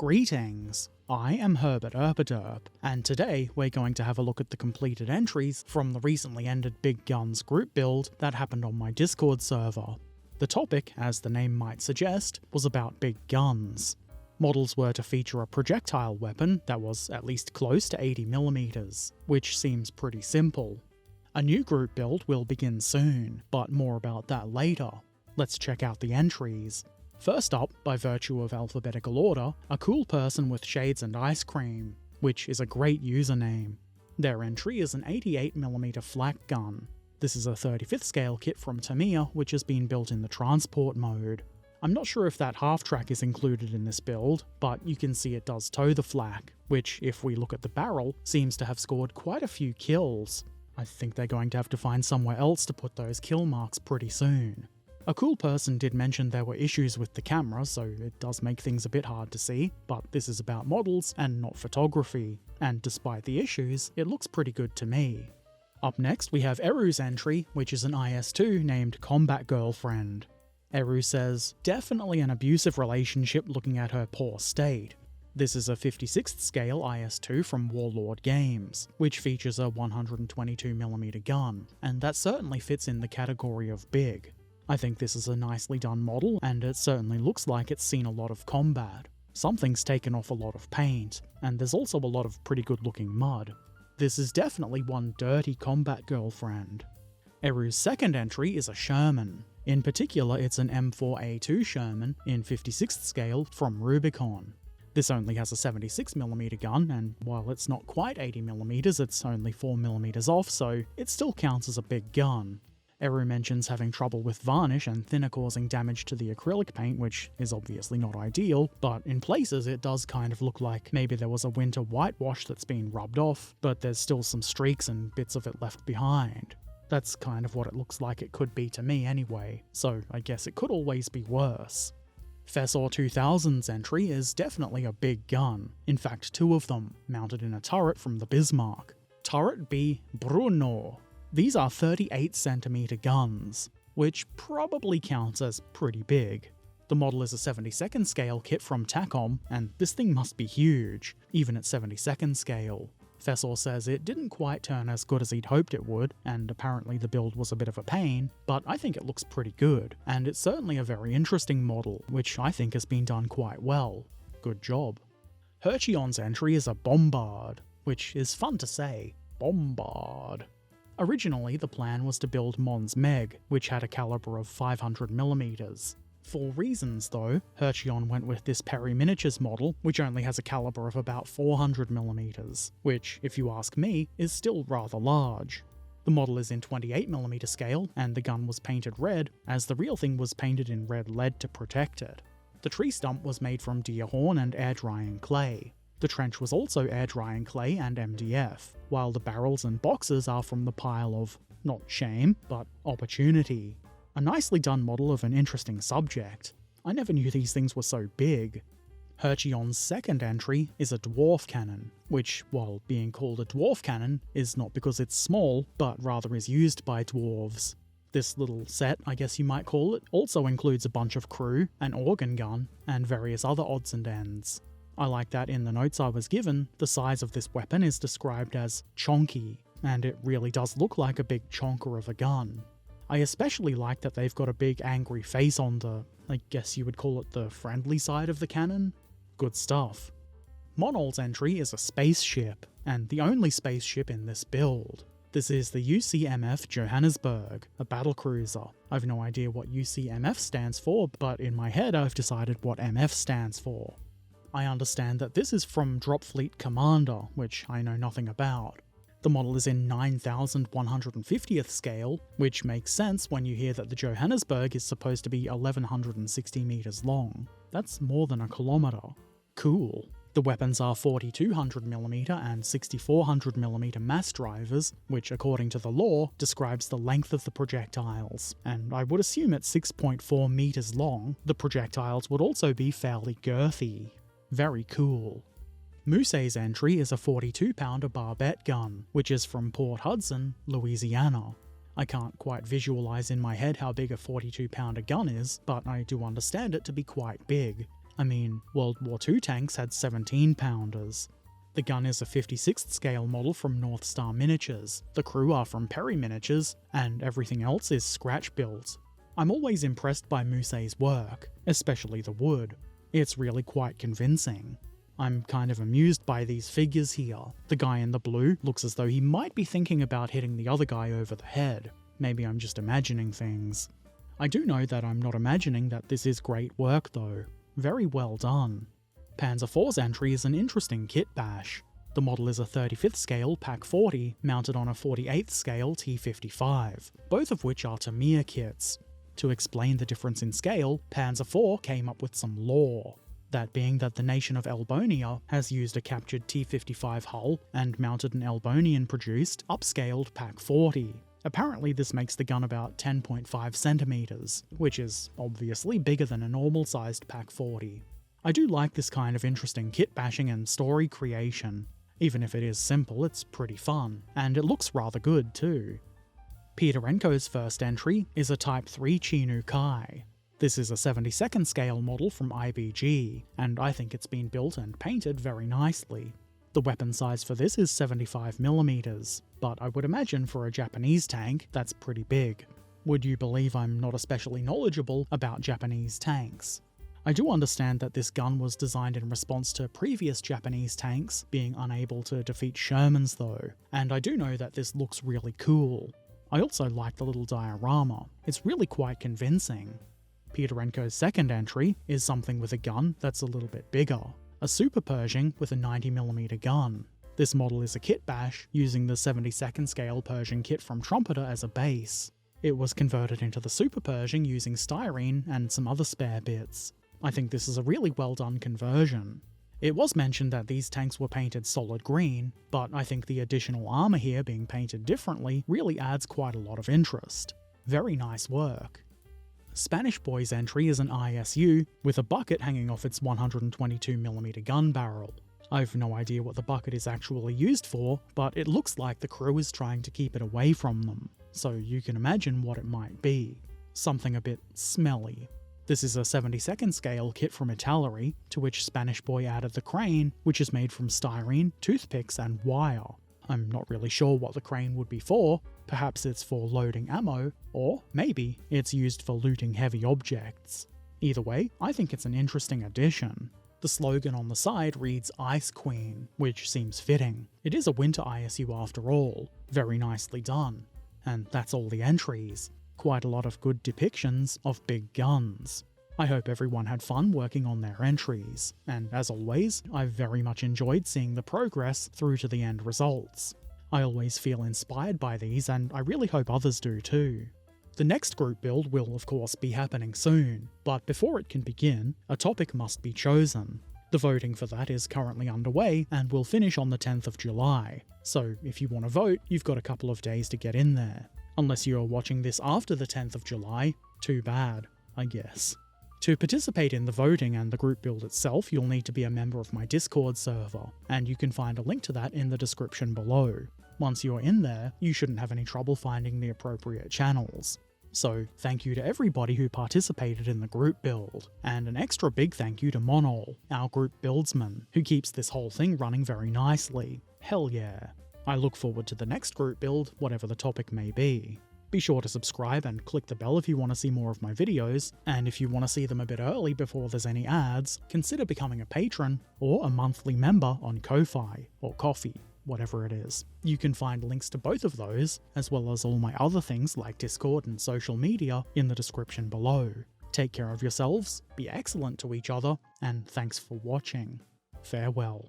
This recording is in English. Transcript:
Greetings! I am Herbert Erpaderp, and today we're going to have a look at the completed entries from the recently ended Big Guns group build that happened on my Discord server. The topic, as the name might suggest, was about big guns. Models were to feature a projectile weapon that was at least close to 80mm, which seems pretty simple. A new group build will begin soon, but more about that later. Let's check out the entries. First up, by virtue of alphabetical order, a cool person with shades and ice cream, which is a great username. Their entry is an 88mm flak gun. This is a 35th scale kit from Tamiya, which has been built in the transport mode. I'm not sure if that half-track is included in this build, but you can see it does tow the flak, which, if we look at the barrel, seems to have scored quite a few kills. I think they're going to have to find somewhere else to put those kill marks pretty soon. A cool person did mention there were issues with the camera, so it does make things a bit hard to see, but this is about models and not photography, and despite the issues, it looks pretty good to me. Up next we have Eru's entry, which is an IS-2 named Combat Girlfriend. Eru says, definitely an abusive relationship looking at her poor state. This is a 56th scale IS-2 from Warlord Games, which features a 122mm gun, and that certainly fits in the category of big. I think this is a nicely done model, and it certainly looks like it's seen a lot of combat. Something's taken off a lot of paint, and there's also a lot of pretty good looking mud. This is definitely one dirty combat girlfriend. Eru's second entry is a Sherman. In particular, it's an M4A2 Sherman in 56th scale from Rubicon. This only has a 76mm gun, and while it's not quite 80mm, it's only 4mm off, so it still counts as a big gun. Eru mentions having trouble with varnish and thinner causing damage to the acrylic paint, which is obviously not ideal, but in places it does kind of look like maybe there was a winter whitewash that's been rubbed off, but there's still some streaks and bits of it left behind. That's kind of what it looks like it could be to me anyway, so I guess it could always be worse. Fessor 2000's entry is definitely a big gun, in fact 2 of them, mounted in a turret from the Bismarck. Turret B Bruno. These are 38cm guns, which probably counts as pretty big. The model is a 72nd scale kit from Takom, and this thing must be huge, even at 72nd scale. Fessor says it didn't quite turn as good as he'd hoped it would, and apparently the build was a bit of a pain, but I think it looks pretty good, and it's certainly a very interesting model, which I think has been done quite well. Good job. Herchion's entry is a Bombard, which is fun to say. Bombard. Originally, the plan was to build Mons Meg, which had a caliber of 500mm. For reasons though, Herchion went with this Perry Miniatures model, which only has a caliber of about 400mm, which, if you ask me, is still rather large. The model is in 28mm scale, and the gun was painted red, as the real thing was painted in red lead to protect it. The tree stump was made from deer horn and air drying clay. The trench was also air drying clay and MDF, while the barrels and boxes are from the pile of, not shame, but opportunity. A nicely done model of an interesting subject. I never knew these things were so big. Herchion's second entry is a dwarf cannon, which, while being called a dwarf cannon, is not because it's small, but rather is used by dwarves. This little set, I guess you might call it, also includes a bunch of crew, an organ gun, and various other odds and ends. I like that in the notes I was given, the size of this weapon is described as chonky, and it really does look like a big chonker of a gun. I especially like that they've got a big angry face on the, I guess you would call it the friendly side of the cannon. Good stuff. Monol's entry is a spaceship, and the only spaceship in this build. This is the UCMF Johannesburg, a battlecruiser. I've no idea what UCMF stands for, but in my head I've decided what MF stands for. I understand that this is from Dropfleet Commander, which I know nothing about. The model is in 9150th scale, which makes sense when you hear that the Johannesburg is supposed to be 1160 meters long. That's more than a kilometer. Cool. The weapons are 4200mm and 6400mm mass drivers, which according to the lore, describes the length of the projectiles, and I would assume at 6.4 meters long, the projectiles would also be fairly girthy. Very cool. Mousse's entry is a 42-pounder barbette gun, which is from Port Hudson, Louisiana. I can't quite visualize in my head how big a 42-pounder gun is, but I do understand it to be quite big. I mean, World War II tanks had 17-pounders. The gun is a 56th scale model from North Star Miniatures, the crew are from Perry Miniatures, and everything else is scratch built. I'm always impressed by Mousset's work, especially the wood. It's really quite convincing. I'm kind of amused by these figures here. The guy in the blue looks as though he might be thinking about hitting the other guy over the head. Maybe I'm just imagining things. I do know that I'm not imagining that this is great work though. Very well done. Panzer IV's entry is an interesting kit bash. The model is a 35th scale Pak 40 mounted on a 48th scale T55, both of which are Tamiya kits. To explain the difference in scale, Panzer IV came up with some lore. That being that the nation of Elbonia has used a captured T55 hull and mounted an Elbonian-produced, upscaled Pak 40. Apparently this makes the gun about 10.5 centimeters, which is obviously bigger than a normal-sized Pak 40. I do like this kind of interesting kit bashing and story creation. Even if it is simple, it's pretty fun, and it looks rather good too. Peterenko's first entry is a Type 3 Chinu Kai. This is a 72nd scale model from IBG, and I think it's been built and painted very nicely. The weapon size for this is 75mm, but I would imagine for a Japanese tank, that's pretty big. Would you believe I'm not especially knowledgeable about Japanese tanks? I do understand that this gun was designed in response to previous Japanese tanks being unable to defeat Shermans though, and I do know that this looks really cool. I also like the little diorama, it's really quite convincing. Peterenko's second entry is something with a gun that's a little bit bigger, a Super Pershing with a 90mm gun. This model is a kit bash using the 72nd scale Pershing kit from Trumpeter as a base. It was converted into the Super Pershing using styrene and some other spare bits. I think this is a really well done conversion. It was mentioned that these tanks were painted solid green, but I think the additional armour here being painted differently really adds quite a lot of interest. Very nice work. Spanish Boy's entry is an ISU with a bucket hanging off its 122mm gun barrel. I've no idea what the bucket is actually used for, but it looks like the crew is trying to keep it away from them, so you can imagine what it might be. Something a bit smelly. This is a 72nd scale kit from Italeri, to which Spanish Boy added the crane, which is made from styrene, toothpicks and wire. I'm not really sure what the crane would be for, perhaps it's for loading ammo, or maybe it's used for looting heavy objects. Either way, I think it's an interesting addition. The slogan on the side reads Ice Queen, which seems fitting. It is a winter ISU after all, very nicely done. And that's all the entries. Quite a lot of good depictions of big guns. I hope everyone had fun working on their entries, and as always, I've very much enjoyed seeing the progress through to the end results. I always feel inspired by these, and I really hope others do too. The next group build will of course be happening soon, but before it can begin, a topic must be chosen. The voting for that is currently underway and will finish on the 10th of July, so if you want to vote, you've got a couple of days to get in there. Unless you're watching this after the 10th of July, too bad, I guess. To participate in the voting and the group build itself, you'll need to be a member of my Discord server, and you can find a link to that in the description below. Once you're in there, you shouldn't have any trouble finding the appropriate channels. So thank you to everybody who participated in the group build, and an extra big thank you to Monol, our group buildsman, who keeps this whole thing running very nicely. Hell yeah. I look forward to the next group build, whatever the topic may be. Be sure to subscribe and click the bell if you want to see more of my videos, and if you want to see them a bit early before there's any ads, consider becoming a patron or a monthly member on Ko-Fi or Ko-fi, whatever it is. You can find links to both of those, as well as all my other things like Discord and social media, in the description below. Take care of yourselves, be excellent to each other, and thanks for watching. Farewell.